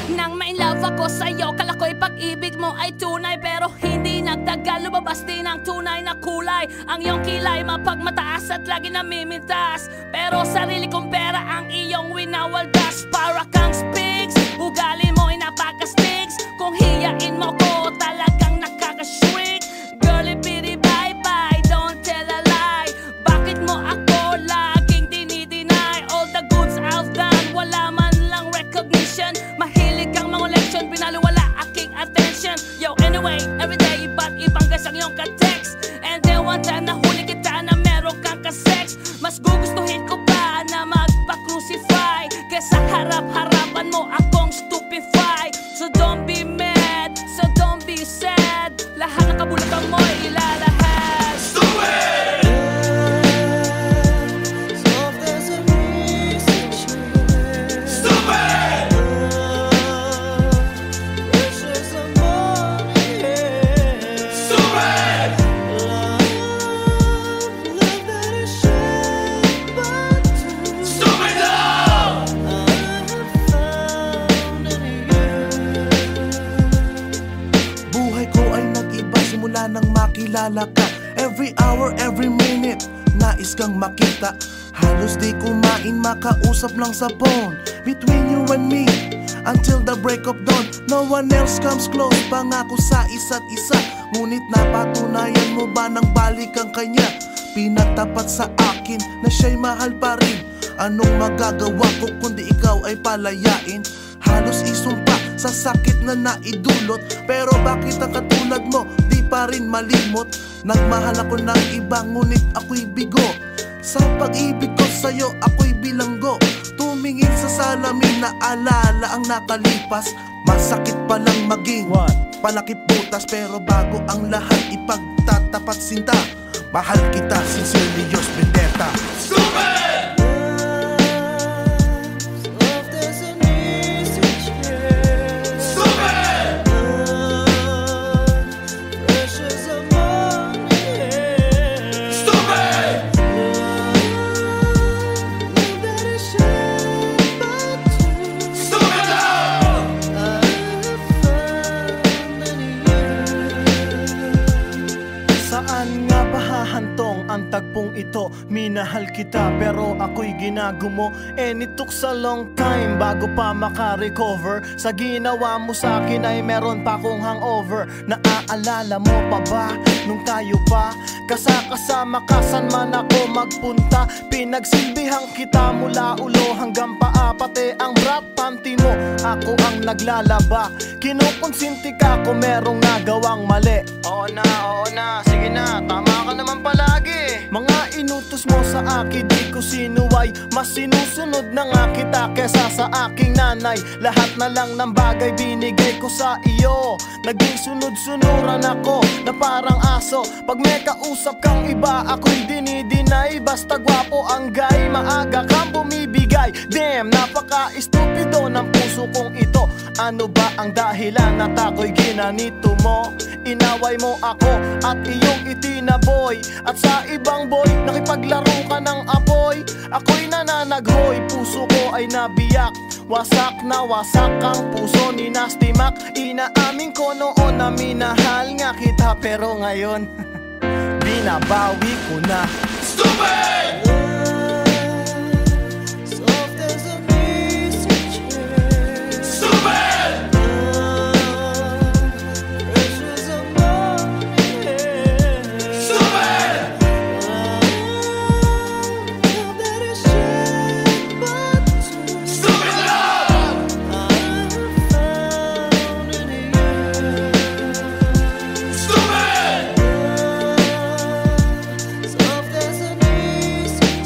Nang ma-inlove ako sa'yo, kala ko'y pag-ibig mo ay tunay, pero hindi nagtagal, lumabas din ang tunay na kulay. Ang iyong kilay mapagmataas at lagi namimintas, pero sarili kong pera ang iyong winawaldas. Para kang spigs, ugali mo'y napaka-stigs. Kung hiyain mo ko, talagang nakaka-shrink. Girlie bitty bye-bye, don't tell a lie. Bakit mo ako laging dinideny? All the goods I've done, wala man lang recognition. Mahilig kang mga leksyon, binaliwala aking attention. Yo, anyway, everyday iba't ibang guys ang iyong ka-text. And then one time nahuli kita na meron kang ka-sex. Mas gugustuhin ko pa na magpa-crucify kesa harap-harapan mo akong stupefy. So don't be mad, so don't be sad. Lahat ng kabulukan mo'y ilalahad. Stupid! Soft as a music chair. Stupid! Fresh as a morning air. Stupid! Love that is shared by two. Stupid love! I have found in you. Buhay ko ay nag-iba simula nang makilala ka. Every hour, every minute, nais kang makita. Halos di kumain, makausap lang sa phone. Between you and me, until the break of dawn. No one else comes close, pangako sa isa't isa. Ngunit napatunayan mo ba nang balik ang kanya? Pinatapat sa akin na siya'y mahal pa rin. Anong magagawa ko kundi ikaw ay palayain? Halos isumpa sa sakit na naidulot, pero bakit ang katulad mo di pa rin malimot? Nagmahal ako ng iba ngunit ako'y bigo. Sa pag-ibig ko sa'yo ako'y bilanggo. Tumingin sa salamin na alala ang nakalipas. Masakit palang maging palakip butas, pero bago ang lahat ipagtatapat sinta. Mahal kita, sincerely yours, Vendetta. Stupid! Soft as a music chair. Stupid! Fresh as a morning air. Stupid! Love that is shared by two. Stupid love! I have found in you. Saan nga ba hahantong ang tagpong ito? Minahal kita pero ako'y ginagumo. And it took a long time bago pa makarecover. Sa ginawa mo sa akin ay meron pa akong hangover. Naaalala mo pa ba nung tayo pa kasama ka saan man ako magpunta? Pinagsilbihan kita mula ulo hanggang paa, pati ang bra panty mo ako ang naglalaba. Kinukonsinti ka kung merong nagawang mali. Oo na, sige na, tama ka naman palagi. Mga inutos mo sa akin di ko sinuway. Mas sinusunod na nga kita kesa sa aking nanay. Lahat na lang ng bagay binigay ko sa iyo. Naging sunod-sunuran ako na parang aso. Pag may kausap kang iba ako'y dinidinay. Basta gwapo ang guy, maaga kang bumibigay. Damn, napaka-estupido ng puso kong ito. Ano ba ang dahilan at ako'y ginanito mo? Inaway mo ako at iyong itinaboy. At sa ibang boy, nakipaglaro ka ng apoy. Ako'y nananaghoy, puso ko ay nabiyak. Wasak na wasak ang puso ni Nasty Mac. Inaamin ko noon na minahal nga kita, pero ngayon binabawi ko na. Stupid! Soft as a music chair. Stupid! Fresh as a morning air. Stupid! Love that is shared by two. Stupid love! I have found in you. Stupid! Soft as a music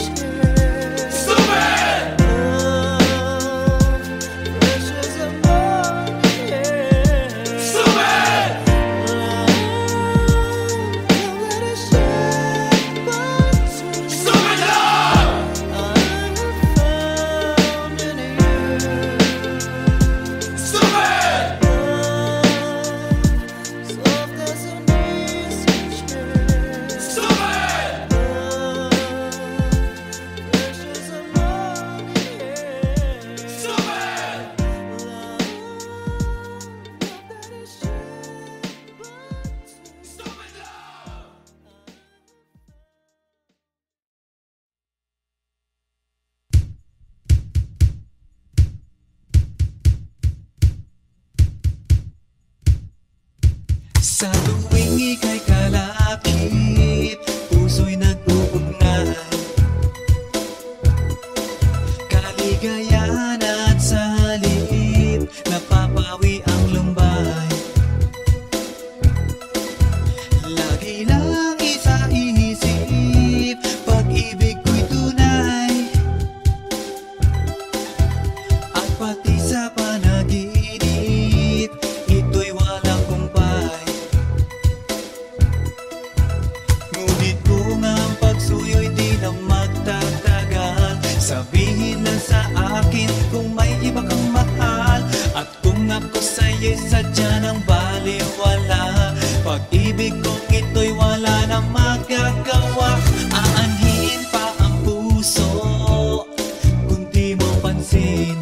Sa tuwing ika'y kalapit, puso'y nag-uugnay. Kaligayahan at sa halip, napapawi ang lumbay. Lagi lang isa inisip, pag-ibig ko'y tunay. At pati sa panaginip, ito'y walang kumpay. Ngunit kung ang pagsuyo'y di na magtatagal, sabihin lang sa akin kung may iba kang mahal. At kung ako sa'yo'y sadya ng baliwala, pag-ibig kong ito'y wala na magagawa. Aanhin pa ang puso kung di mo pansin.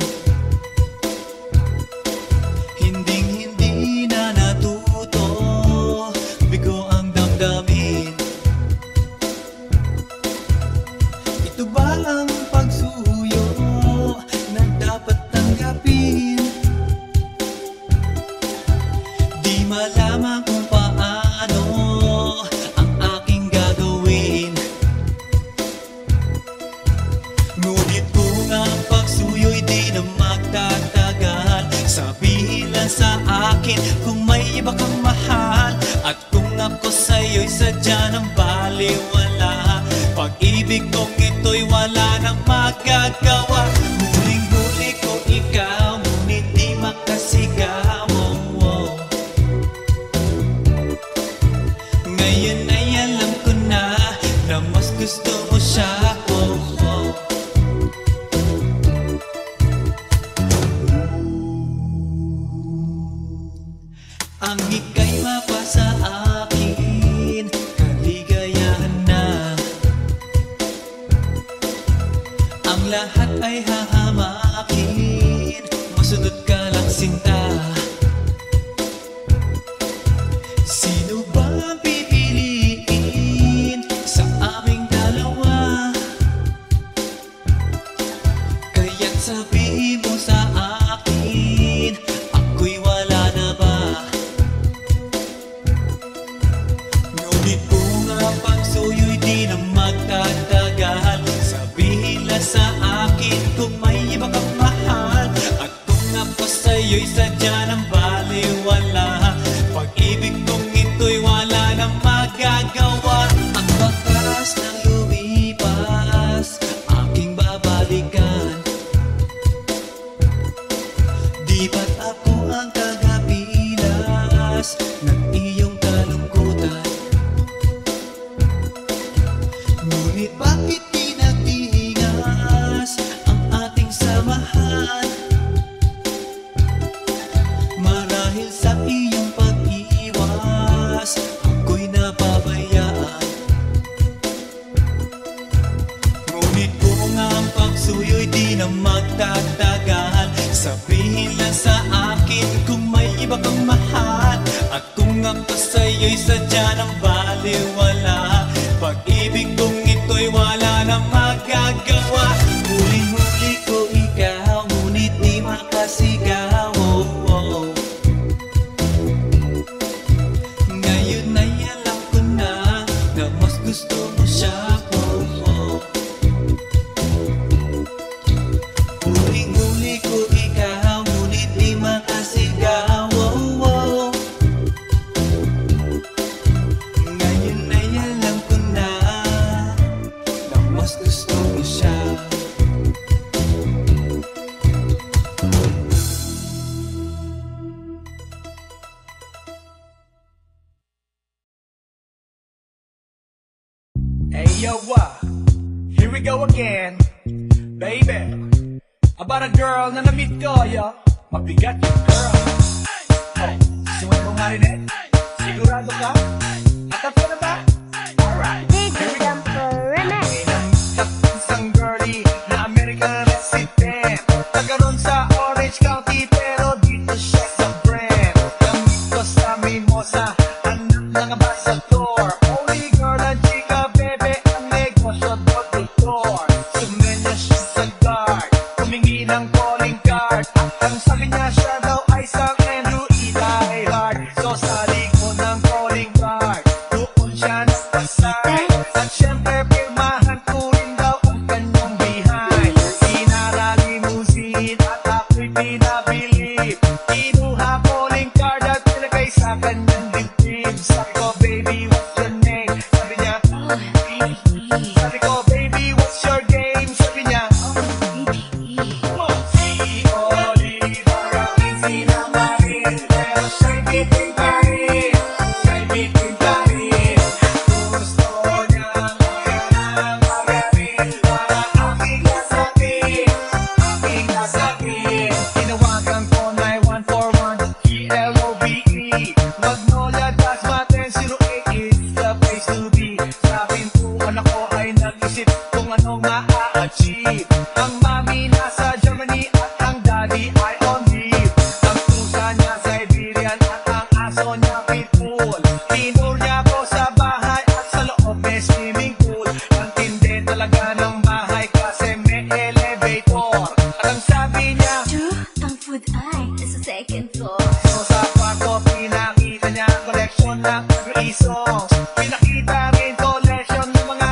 Hinding-hindi na natuto, bigo ang damdamin. Ito ba ang pagsuyo na dapat tanggapin? Di malaman kung paano ang aking gagawin. Ngunit kung ang pagsuyo'y di na magtatagal, sabihin lang sa akin kung may iba kang mahal. At kung ako sa'yo'y sadya ng baliwala, pag-ibig kong ito'y wala nang magagawa. Huling-huli ko ikaw, ngunit di makasigaw. Ngayon ay alam ko na mas gusto mo siya. Ang ika'y mapa sa akin, kaligayahan na. Ang lahat ay hahamakin, masunod ka lang sinta. Sino ba ang pipiliin sa aming dalawa? Kaya't sabihin mo sa akin, ako'y wala na ba? Ngunit kung ang pagsuyo'y di na magtatagal, sabihin lang sa akin kung may iba kang mahal. At kung ako sa'yo'y sadya ng baliwala, pag-ibig kong ito'y wala nang magagawa. Ang bakas ng lumipas, aking babalikan. Di ba't ako ang kagapilas ng iyong kalungkutan? Ngunit bakit di nagtingas ang ating samahan? Marahil sa iyong pag-iwas, ako'y napabayaan. Ngunit kung ang pagsuyo'y di na magtatagal, sabihin lang sa akin kung may iba kang mahal. At kung ako sa'yo'y sadya ng baliwala, pag-ibig kong ito'y wala na magagawa. Huling-huli ko ikaw, ngunit di makasigaw. Ngayon ay alam ko na mas gusto mo siya. Huling-huli ko ikaw, ngunit di makasigaw. Ngayon ay alam ko na mas gusto mo siya. Hey yo, here we go again, baby. About a girl na na-meet ko, yo. Mabigat yung girl. Oh, suway mo nga rin eh. Sigurado ka? Atap ka na ba? Alright. Here we go. Isang girlie na American resident, nagkaroon sa Orange County pero dito siya sa Brent. Namit ko sa Mimosa, anak ng ambassador. Only girl ang chika, bebe, ang negosyo door-to-door. Sumenya siya sa guard, humingi ng calling card. Ang sabi niya siya daw ay San Andrew Eli Hard. So sa likod ng second floor. So sa kwarto, pinakita niya koleksyon ng every songs. Pinakita rin collection ng mga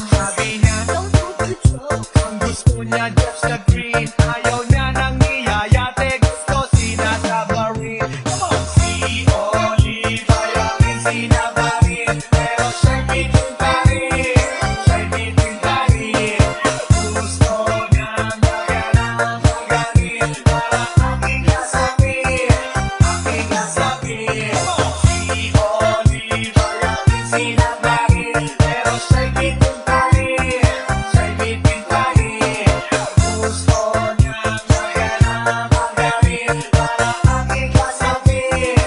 sabi niya, Don't do the joke. ang gusto niya just the green. Ayaw niya nang niyayate, gusto sinasabarin. Come on! Si Oliva, yakin sinabarin, pero siya'y bitin pa rin. Siya'y bitin pa rin. Gusto niya magalang magaling para aking kasapin, aking kasapin. Si Oliva, yakin sinabarin, pero siya'y bitin pa rin. Siya'y bitin pa rin. Gusto niya magalang magaling para aking kasapin,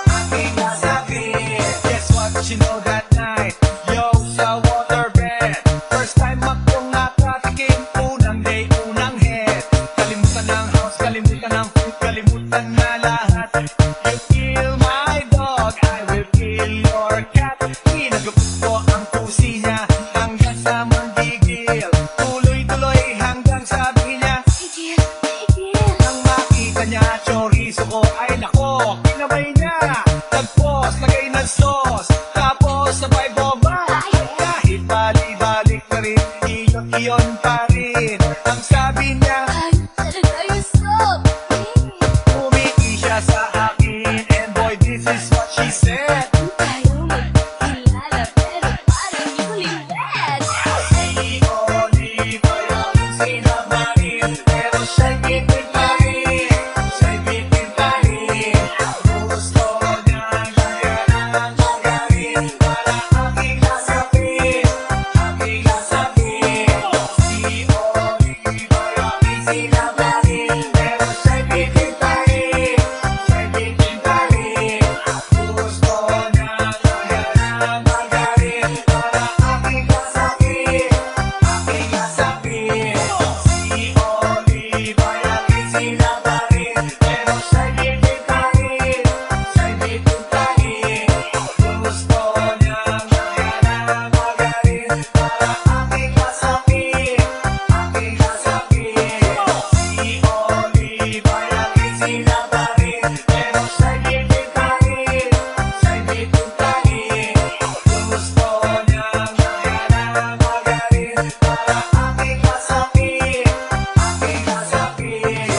aking kasapin. Guess what you know that night? Yo, sa waterbed, first time akong nakatikim, unang day, unang head. Kalimutan ng house, kalimutan ng food, kalimutan na lahat. You kill my dog, I will kill your cat. Pinagupit ko ang pusi niya hanggang sa manggigil. Tuloy-tuloy hanggang sabi niya, Tigil, tigil. nang makita niya chorizo ko, ay nako, kinabay niya. Nagpos, lagay ng sauce, tapos sabay bomba. Kahit bali-balik pa rin, iyon pa rin. Ang sabi niya, Ay, talaga yung soap. umiti siya sa akin, and boy, this is what she said. Tayo magkakilala, pero parang huling red. Si Oliva, yakin sinabarin, pero siya'y bitin pa rin. Siya'y bitin pa rin. Gusto niya magalang magaling para aking kasapin, aking kasapin. Si Oliva, yakin sinabarin, pero siya'y bitin pa rin. Siya'y bitin pa rin. Gusto niya magalang magaling para aking kasapin, aking kasapin. Si Oliva, yakin sinabarin, pero siya'y bitin pa rin. Siya'y bitin pa rin. Gusto niya magalang magaling para aking kasapin, aking kasapin. Si Oliva, yakin sinabarin, pero siya'y bitin pa rin. Siya'y bitin pa rin. Gusto niya magalang magaling para aking kasapin, aking kasapin.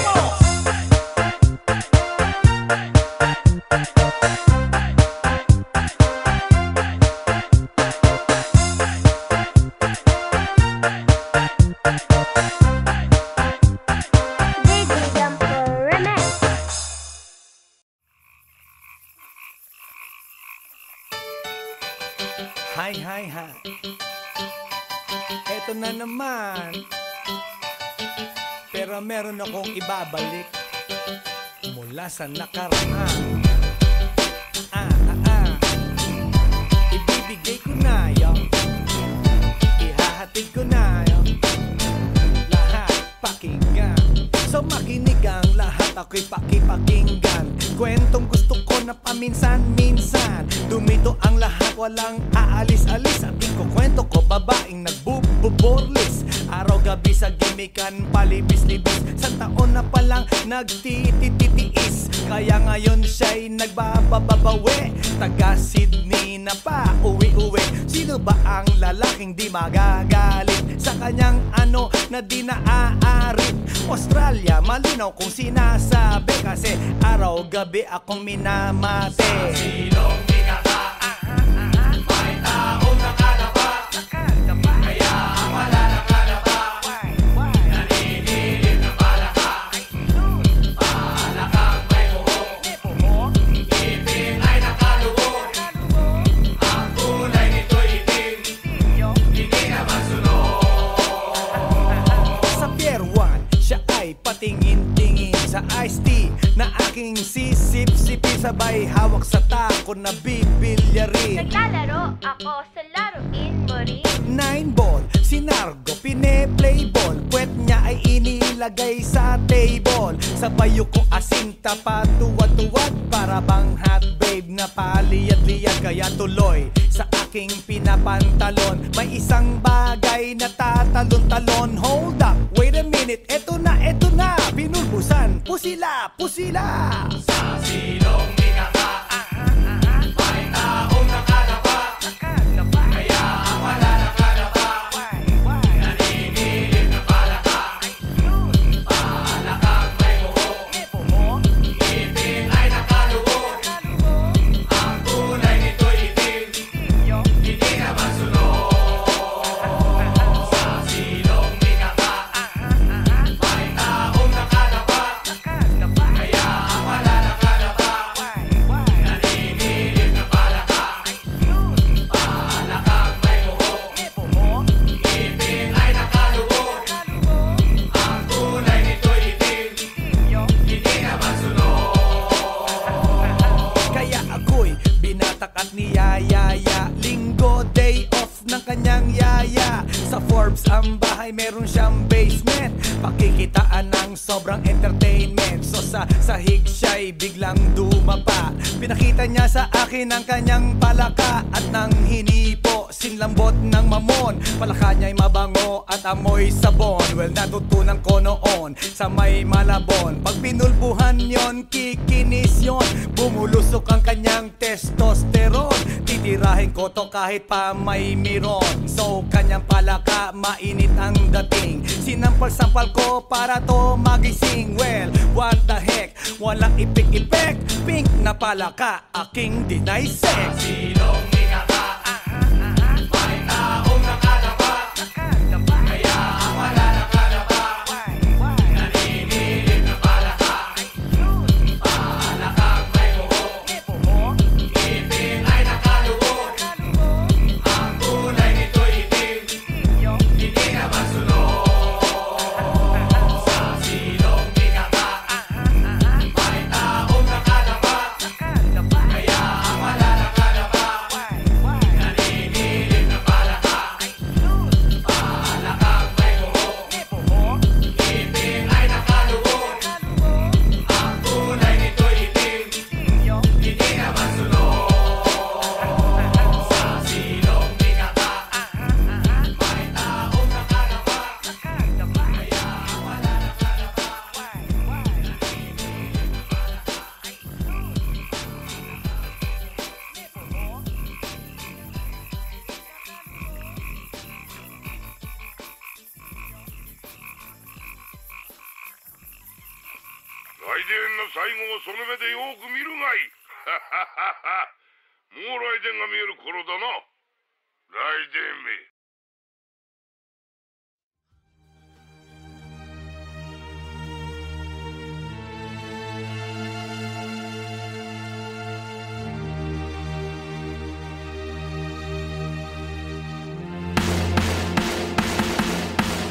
Baby Dumper Remix. Hi, hi, hi. Eto na naman. Pero meron akong ibabalik mula sa nakaraan. Ibibigay ko na yun. Ihahatid ko na yun. Lahat pakinggan. So makinig ang lahat, ako'y pakipakinggan. Kwentong gusto ko na paminsan-minsan. Dumito ang lahat, walang aalis-alis. At ikukwento ko, babaeng nagbububorlis. Araw-gabi sa gimikan, palibis-libis. Sa taon na palang nagtititiis. Kaya ngayon siya'y nagbababawi. Taga Sydney na pa, uwi-uwi. Sino ba ang lalaking di magagalit sa kanyang ano na di naaarit? Australia, malinaw kung sinasabi, kasi araw-gabi akong minamate. Silong di may taong nakalapa. Kaya ang wala nakalapa. Naninilig na palaka. Palakang may buhok. Ipin ay nakalugo. Ang kulay nito'y itim. Hindi naman sunog. Sa Pier 1, siya ay patingin-tingin sa iced tea na aking sisip-sipin. Sabay hawak sa tako na bibilyarin. Naglalaro ako sa laruin mo rin. 9-ball, sinargo, pine-play ball. Puwet niya ay inilagay sa table. Sabay ko asinta pa tuwad-tuwad. Para bang hot babe na paliyad-liyad. Kaya tuloy sa aking pinapantalon may isang bagay na tatalon-talon. Hold up, wait a minute, eto na, pinulbusan. pusila, pusila. Sa silong ikaka, may taong nakalapa, kaya ang wala nakalapa, nanginginig na palaka. Palakang may buhok, ngipin ay nakalubog, ang kulay nito'y itim, hindi naman sunog. Sa silong ikaka, may taong nakalapa, kaya ang wala nakalapa, nanginginig na palaka. Palakang may buhok, ngipin ay nakalubog, ang kulay nito'y itim, hindi naman sunog. Kaya ako'y binatak at niyayaya. Linggo, day off ng kanyang yaya. Sa Forbes ang bahay, meron siyang basement. Pakikitaan ng sobrang entertainment. So sa sahig siya'y biglang dumapa. Pinakita niya sa akin ang kanyang palaka. At nang hinipo, sinlambot ng mamon. Palaka niya'y mabango at amoy sabon. Well, natutunan ko noon sa may Malabon. Pag pinulbuhan yon, kikinis yon. Bumulusok ang kanyang testosterone. Titirahin ko to kahit pa may miron. So kanyang palaka, mainit ang dating. Sinampal-sampal ko para to magising. Well, what the heck, walang ipik-ipek. Pink na palaka, aking deny sex. Silong ikaka, may taong nakalapa, kaya ang wala nakalapa, nanginginig na palaka. Palakang may buhok, ngipin ay nakalubog, ang kulay nito'y itim, hindi naman sunog. Sa silong ikaka, may taong nakalapa, kaya ang wala nakalapa, nanginginig na palaka. Palakang may buhok, ngipin ay nakalubog, ang kulay nito'y itim, hindi naman sunog. Sa silong ikaka, may taong nakalapa, kaya ang wala nakalapa,来電の最後をその目でよく見るがいい。もう来電が見える頃だな。来電め。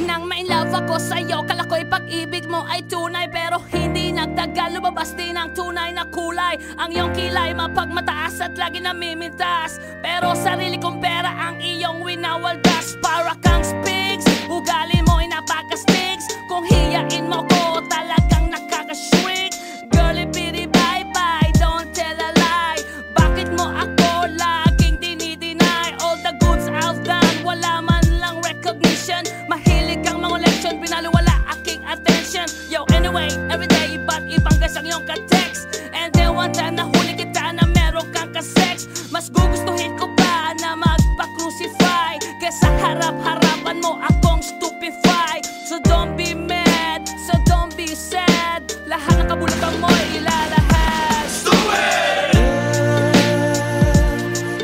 Nang ma-inlove ako sa'yo, kala ko'y pag-ibig mo ay tunay. Pero hindi nagtagal, lumabas din ang tunay na kulay. Ang iyong kilay mapagmataas at lagi namimintas. Pero sarili kong pera ang iyong winawaldas. Para kang spigs, ugali mo'y napaka-stigs. Kung hiyain mo ko, talagang nakaka-shrink. Girlie bitty bye-bye, don't tell a lie. Bakit mo ako laging dinideny? All the goods I've done, wala man lang recognition. Mahilig kang mga leksyon, pinaliwala aking attention. Yo, anyway, everyday, ba't ibang gas ang iyong ka-text? And then one time nahuli kita na meron kang ka-sex. Mas gugustuhin ko pa na magpa-crucify kesa harap-harapan mo akong stupefy. So don't be mad, so don't be sad. Lahat ng kabulutan mo ilalahad. Stupid!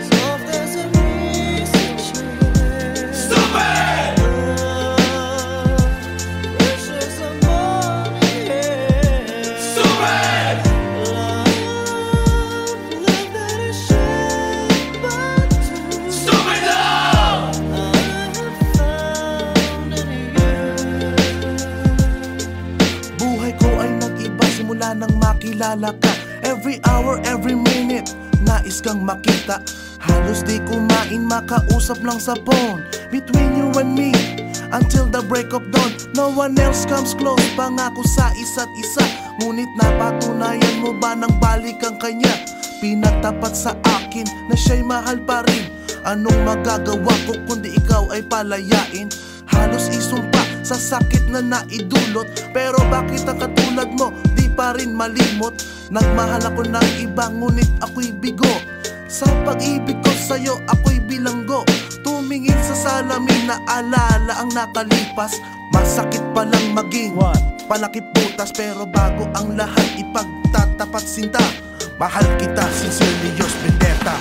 Stupid! Stupid! Stupid love! Buhay ko ay nag-iba simula nang makilala ka. Every hour, every minute, nais kang makita. Halos di kumain, makausap lang sa phone. Between you and me, until the break of dawn. No one else comes close, pangako sa isa't isa. Ngunit napatunayan mo ba nang balik ang kanya? Pinagtapat sa akin na siya'y mahal pa rin. Anong magagawa ko kundi ikaw ay palayain? Halos isumpa sa sakit na naidulot. Pero bakit ang katulad mo di pa rin malimot. Nagmahal ako ng iba ngunit ako'y bigo. Sa pag-ibig ko sa'yo ako'y bilanggo. Tumingin sa salamin na alala ang nakalipas. Masakit palang maging palakip butas, pero bago ang lahat ipagtatapat sinta. Mahal kita, sincerely yours, Vendetta.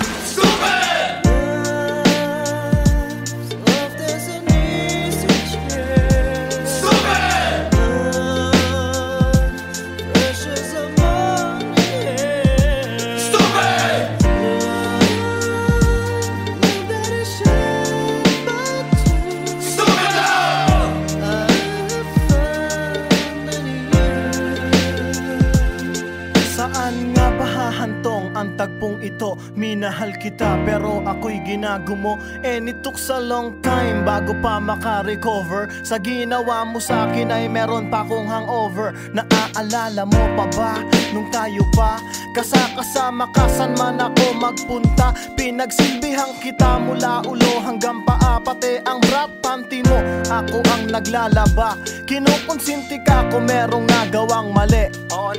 Saan nga ba hahantong ang tagpong ito? Minahal kita pero ako'y ginagumo. And it took a long time bago pa makarecover. Sa ginawa mo sa akin ay meron pa akong hangover. Naaalala mo pa ba nung tayo pa kasama ka saan man ako magpunta? Pinagsilbihan kita mula ulo hanggang paa, pati ang brat panty mo ako ang naglalaba. Kinukonsinti ka kung merong nagawang mali. Oo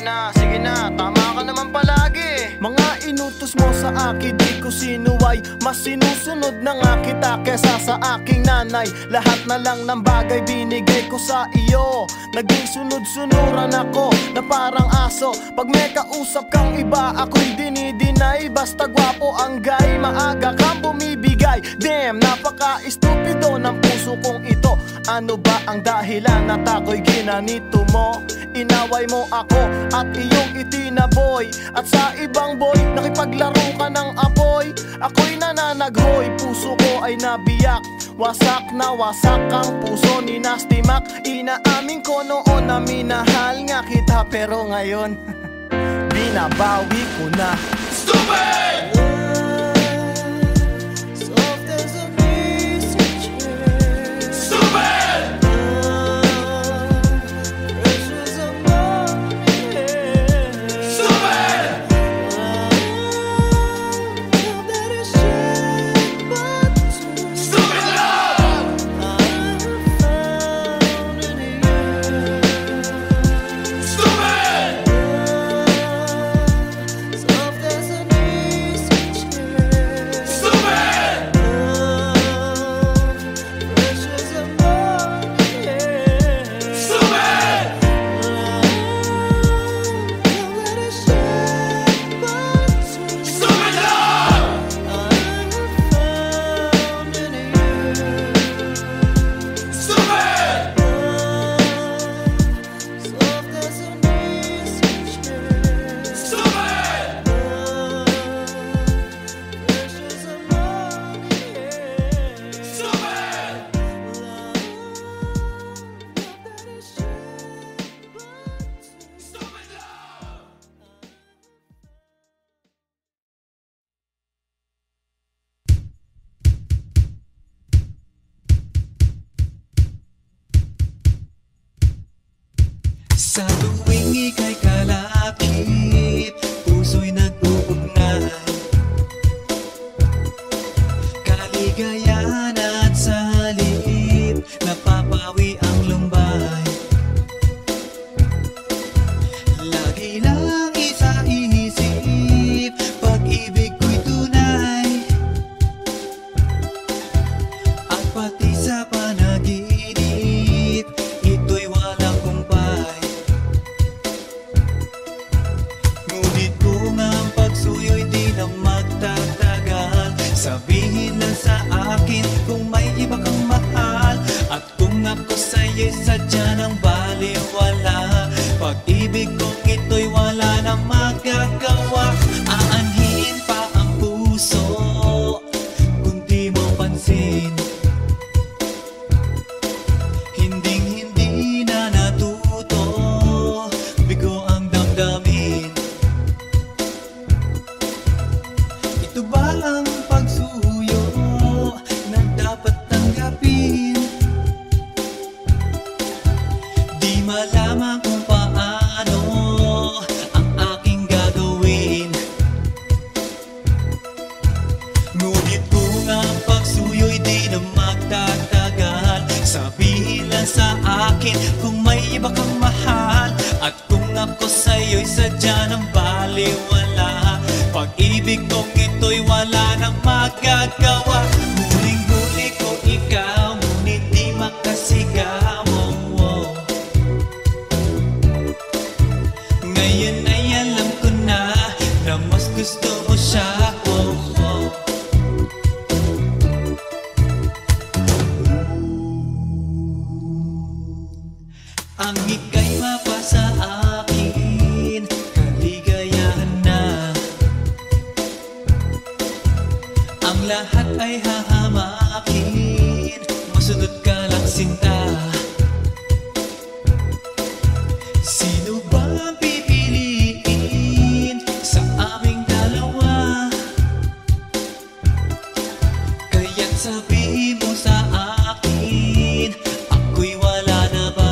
na, sige na, tama ka naman palagi. Mga inutos mo sa akin di ko sinuway. Mas sinusunod na nga kita kesa sa aking nanay. Lahat na lang ng bagay binigay ko sa iyo. Naging sunod-sunuran ako na parang aso. Pag may kausap kang iba ako'y dinidinay. Basta gwapo ang guy, maaga kang bumibigay. Damn, napaka-estupido ng puso kong ito. Ano ba ang dahilan at ako'y ginanito mo? Inaway mo ako at iyong itinaboy. At sa ibang boy, nakipaglaro ka ng apoy. Ako'y nananaghoy, puso ko ay nabiyak. Wasak na wasak ang puso ni Nasty Mac. Inaamin ko noon na minahal nga kita, pero ngayon binabawi ko na. Stupid! Sa tuwing ika'y kalakip, puso'y nag-uugnay. Kaligayahan at sa halip, napapawi ang lumbay. Lagi lang isa inisip, pag-ibig ko'y tunay. At pati sa panaginip, ito'y walang kumpay. Ngunit kung ang pagsuyo'y di na magtatagal, sabihin lang sa akin kung may iba kang mahal. At kung ako sa'yo'y sadya ng baliwala, pag-ibig kong ito'y wala sadya ng baliwala. Pag-ibig kong ito'y wala nang magagawa. Huling-huli ko ikaw, ngunit di makasigaw. Ngayon ay alam ko na mas gusto mo siya. Ang ika'y mapasa akin, kaligayahan na. Ang lahat ay hahamakin, masunod ka lang sinta. Sino ba ang pipiliin sa aming dalawa? Kaya't sabihin mo sa akin, ako'y wala na ba?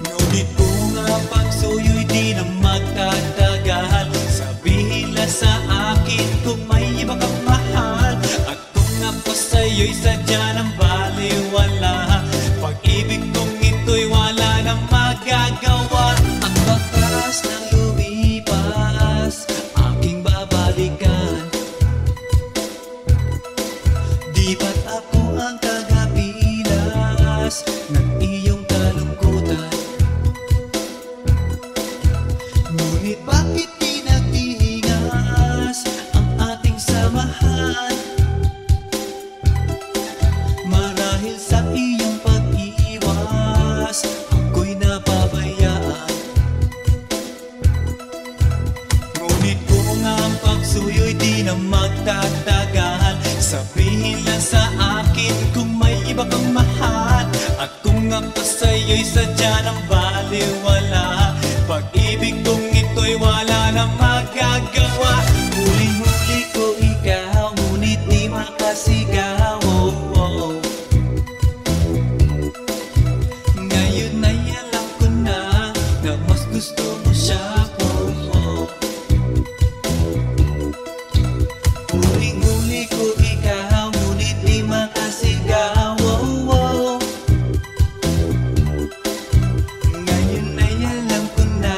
Ngunit kung ang pagsuyo'y di na magtatagal, sabihin lang sa akin kung may iba kang mahal. At kung ako sa'yo'y sadya ng baliwala, pag-ibig kong ito'y wala nang magagawa. Ang bakas ng lumipas, aking babalikan. Di ba't ako ang tagapilas ng iyong kalungkutan? Ngunit bakit pinagtingas ang ating samahan? Marahil sa iyong pag-iwas, ako'y napabayaan. Ngunit kung ang pagsuyo'y di na magtatagal, sabihin lang sa akin kung may iba kang mahal. At kung ako sa'yo'y sadya ng baliwala, pag-ibig kong ito'y wala nang magagawa. Huling-huli ko ikaw, ngunit di makasigaw. Ngayon ay alam ko na mas gusto mo siya. Huling-huli ko ikaw, ngunit di makasigaw. Ngayon ay alam ko na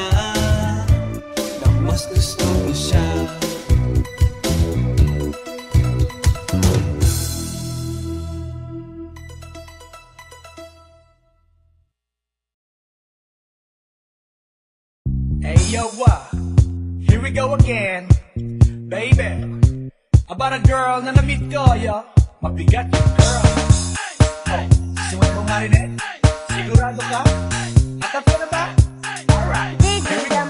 mas gusto mo siya. Hey yo, here we go again, baby. About a girl na na-meet ko, yo. Mabigat yung girl. Oh, suwan mo nga rin eh. Sigurado ka? Atap ka na ba? Alright, here we go.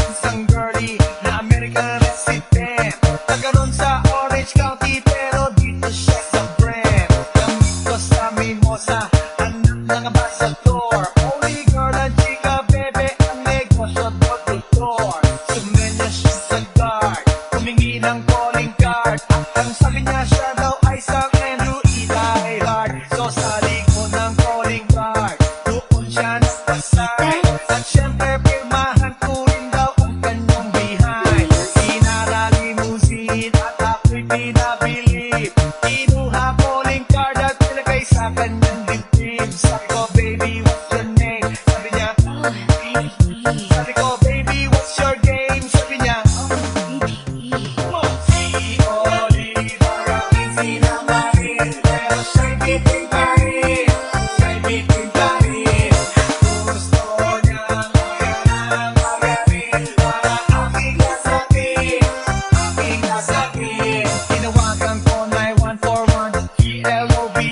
Isang girlie na American resident, nagkaroon sa Orange County pero dito siya sa Brent. Gamit ko sa Mimosa, anak ng ambassador. Only girl ang chika, bebe, ang negosyo doktor. Sumenya siya sa guard, humingi ng calling card. Ang sabi niya siya daw ay Sang Andrew Eli Hard. So sa likod ng calling card, doon siya nagpasay. At syempre pirmahan ko rin daw ang kanyang behind. Sinara limousine at ako'y pinabilib. Kinuha calling card at nilagay sa kanyang dibdib. Sabi ko, baby, what's your name? Sabi niya, sabi ko, baby, what's your game? Sabi niya, tinawagan ko 9141 PLOVE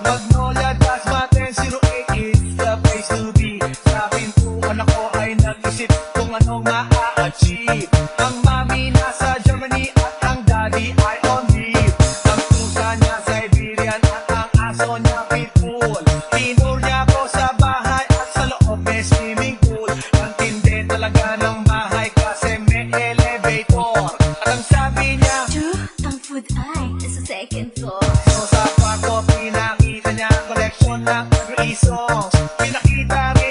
Magnolia Dasmaten 08 is the place to be. Sa pintuan ako ay nag-isip kung anong ma-a-achieve. Ang mami nasa Germany at ang daddy ay on leave. Ang pusa niya Siberian at ang aso niya Pitbull. Tinur niya ako sa bahay at sa loob may swimming pool. Ang tindi talaga ng bahay kasi may elevator. At ang sabi niya, Ang food ay nasa second floor. so sa kwarto pinakita niya collection ng songs. Pinakita rin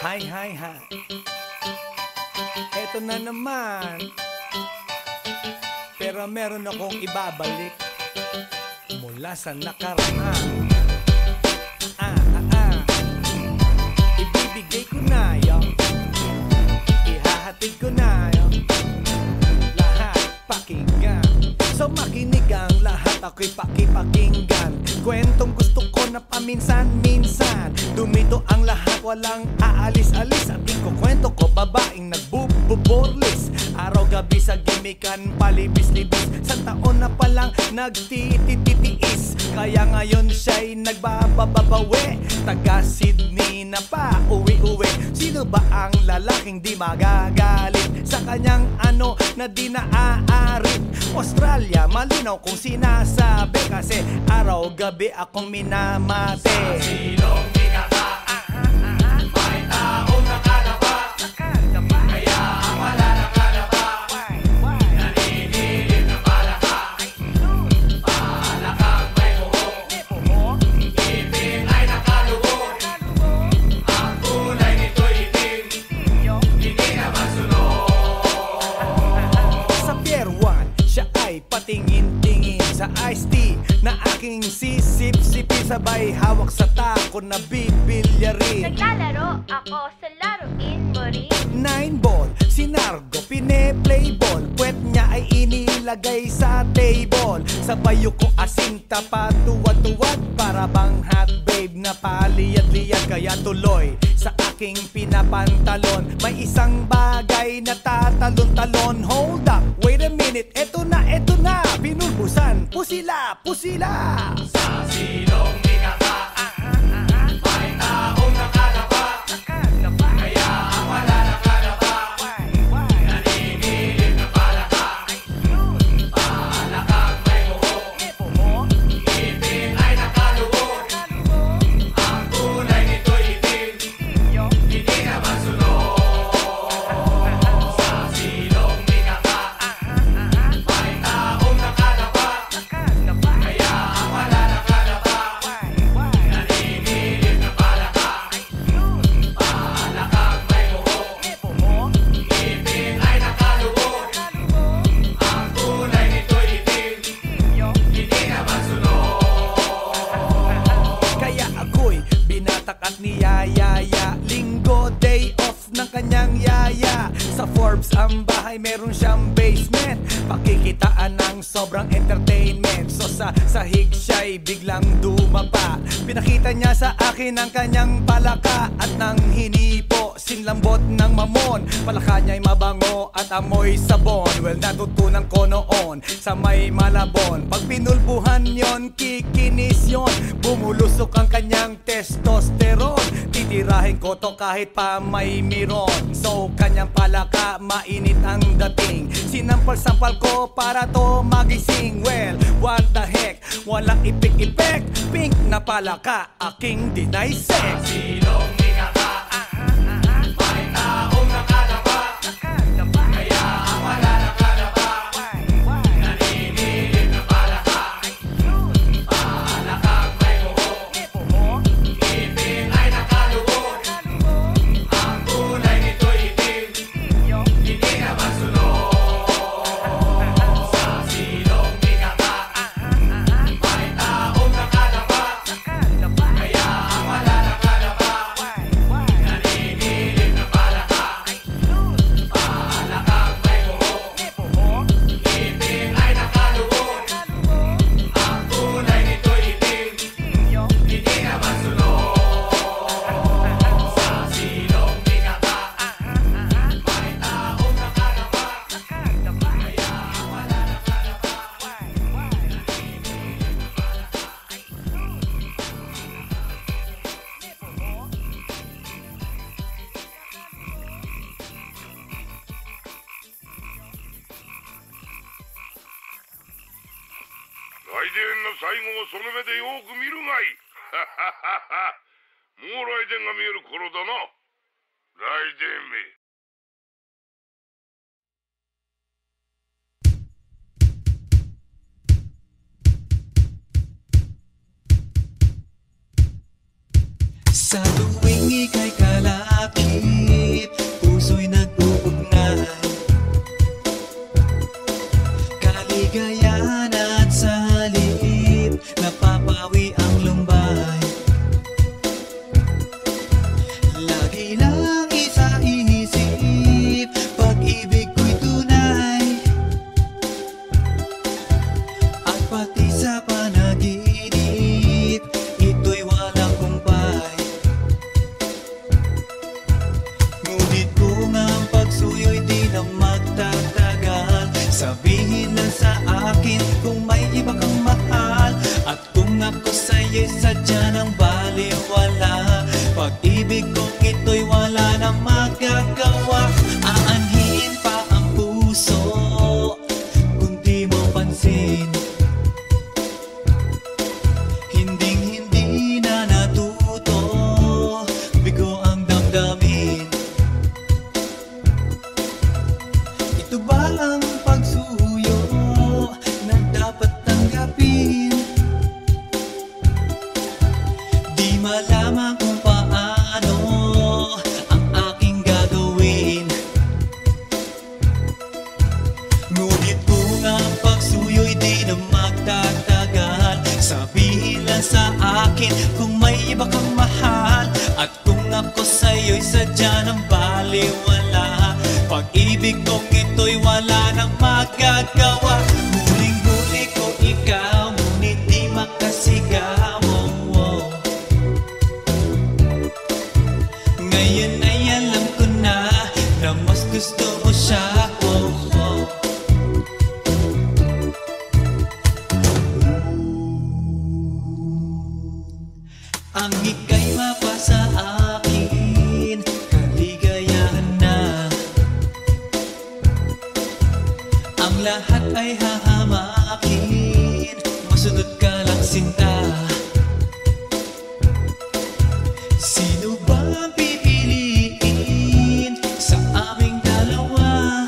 Hi, hi, hi. Eto na naman. Pero meron akong ibabalik mula sa nakaraan. Ibibigay ko na yun. Ihahatid ko na yun. Lahat pakinggan. So makinig ang lahat, ako'y pakipakinggan. Kwentong gusto ko na paminsan-minsan. Dumito ang lahat, walang aalis-alis. At ikukwento ko, babaeng nagbububorlis. Araw-gabi sa gimikan, palibis-libis. Sa taon na palang nagtititiis. Kaya ngayon siya'y nagbababawi. Taga Sydney na pa, uwi-uwi. Sino ba ang lalaking di magagalit sa kanyang ano na di naaarit? Australia, malinaw kung sinasabi. Kasi araw-gabi akong minamate. Sa silong di kaka, may taong nakalapa. Kaya ang wala nakalapa, naninilig na palaka. Palakang may buhok, ipin ay nakalubog. Ang kulay nito'y itim, hindi naman sunog. Sa Pier 1, siya ay patingin-tingin sa iced tea na aking sisip-sipin. Sabay hawak sa tako na bibilyarin. Naglalaro ako sa laruin mo rin. 9-ball, sinargo, pine-playball. Puwet niya ay inilagay sa table. Sabay ko asinta patuwad-tuwad. Para bang hot babe na paliyad-liyad. Kaya tuloy sa aking pinapantalon may isang bagay na tatalon-talon. Hold up, wait a minute, eto na, pinulbusan, pusila, pusila. Sa silong di kaka, may taong nakalapa. Kaya ang wala nakalapa, naninilig na palaka. Palakang may buhok, ipin ay nakalubog. Ang kulay nito'y itim, biyaya. Linggo, day off ng kanyang yaya. Sa Forbes ang bahay, meron siyang basement. Pakikitaan ng sobrang entertainment. So sa sahig siya'y biglang dumapa. Pinakita niya sa akin ang kanyang palaka at nang hinipo, sinlambot ng mamon. Palaka niya'y mabango at amoy sabon. Well, natutunan ko noon sa may Malabon. Pag pinulbuhan yon, kikinis yon. Bumulusok ang kanyang testosterone. Titirahin ko to kahit pa may miron. So kanyang palaka, mainit ang dating. Sinampal-sampal ko para to magising. Well, what the heck, walang ipik-ipek. Pink na palaka, aking deny sex. Silong ikaka, may taong nakadapa, kaya ang wala nakadapa. Naninilip na palaka, palakang may buho, ngipin ay nakalubog. Ang kulay nito'y itim, hindi naman sunog. Sa silong ikaka, may taong nakadapa, kaya ang wala nakadapa. Naninilip na palaka, palakang may buho, ngipin ay nakalubog. Ang kulay nito'y itim, hindi naman sunog. Sa silong ikaka, may taong nakadapa, kaya ang wala nakadapa.雷電の最後をその目でよく見るがいい。もう雷電が見える頃だな。雷電め。Sa tuwing ika'y kalapit, puso'y nag-uugnay. Kaligayahan at salip, napapawi ang lumbay. Lagi lang isa inisip, pag-ibig ko'y tunay. At pati sa panaginip, ito'y walang kumpay. Ngunit kung ang pagsuyo'y di na magtatagal, sabihin lang sa akin kung may iba kang mahal. At kung ako sa'yo'y sadya ng baliwala, pag-ibig kong ito'y wala na magagawa. Aanhin pa ang puso kung di mo pansin. Hinding-hindi na natuto, bigo ang damdamin. Ito ba ang pagsuyo na dapat tanggapin? Di malaman kung paano ang aking gagawin. Ngunit kung ang pagsuyo'y di na magtatagal, sabihin lang sa akin kung may iba kang mahal. At kung ako sa'yo'y sadya ng baliwala, pag-ibig kong ito'y wala nang magagawa. Huling-huli ko ikaw, ngunit di makasigaw. Ngayon ay alam ko na mas gusto mo siya. Ang ika'y mapasa akin, kaligayahan na. Ang lahat ay hahamakin, masunod ka lang sinta. Sino ba ang pipiliin sa aming dalawa?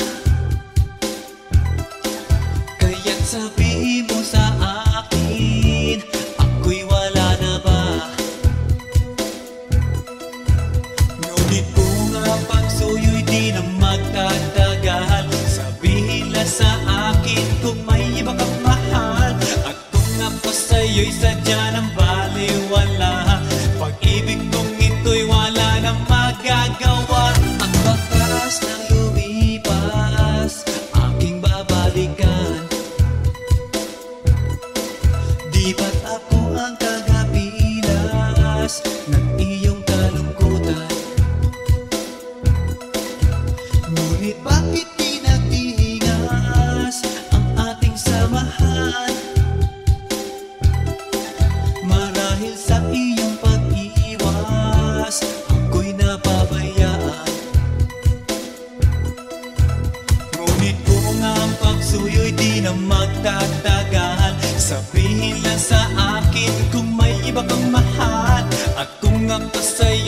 Kaya't sabihin mo sa akin, ako'y wala na ba? Ngunit kung ang pagsuyo'y di na magtatagal, sabihin lang sa akin kung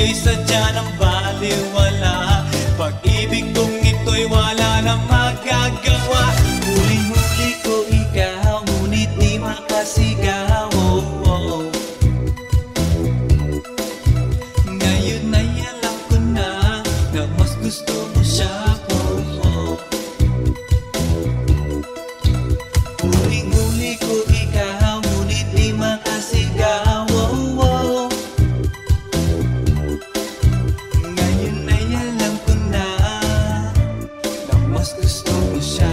ito'y sadya ng baliwala. Pag-ibig kong ito'y wala na magagawa. Huling-huli ko ikaw, ngunit di makasigaw. Ngayon ay alam ko na mas gusto mo siya. Huling-huli ko ikaw, ngunit di makasigaw. Ngayon ay alam ko na mas gusto mo siya.